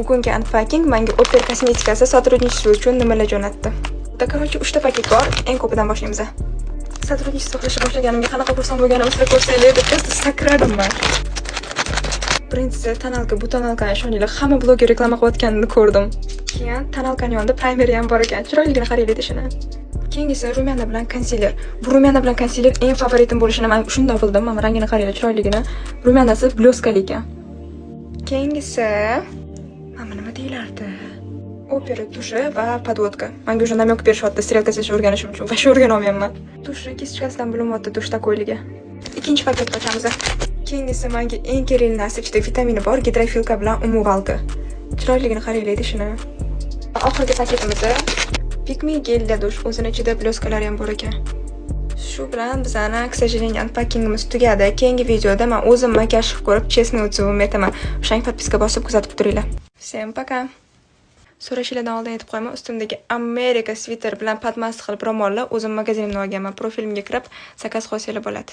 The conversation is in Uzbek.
Bugungi unpacking menga Oper kosmetikasi сотрудничество uchun nimalar jo'natdi. Короче, 3 ta paket bor. Eng ko'pidan boshlaymiz. Сотрудничество qilishni boshlaganimga qanaqa xursand bo'lganimni ko'rsanglar deb просто sakradim men. Birinchisi tonalka. Bu tonalkani ishoninglar, hamma bloger reklama qilayotganini ko'rdim. Keyin tonalkaning yonida primer ham bor ekan. Chiroyligini qaranglar deshini. Keyingisi rumyana bilan konsiler. Bu rumyana bilan konsiler eng favoritim bo'lishini men shunday bildim. Mana rangini qaranglar, chiroyligini. Rumyanasi blyoskali ekan. Keyingisi mana nima deyilardi? Opera tushi va podvodka. Menga o'sha namyoq berishyapti, strelka chizishni o'rganishim uchun. Va shu o'rgana olmayman. Tushi kichkasidan bo'linyapti, dush takoyligi. Ikkinchi paket ochamiz. Keyingisi menga eng kerakli narsa, ichida vitamini bor, gidrofilka bilan umuvalka. Chiroyligini qaranglar deshini. Oxirgi paketimiz Pikmi gelda dush, o'zining ichida blyoskalar ham bor ekan. Shu bilan bizning к сожалению unpackingimiz tugadi. Keyingi videoda men o'zim makiyaj qilib ko'rib, chestni o'tib aytaman. O'shang podpiska bosib kuzatib turinglar. Всем пока. So'rashinglardan oldin aytib qo'yaman, ustimdagi Amerika sviter bilan padmast qilib ro'mollar o'zim magazinimdan olganman. Profilimga kirib, zakaz qilsanglar bo'ladi.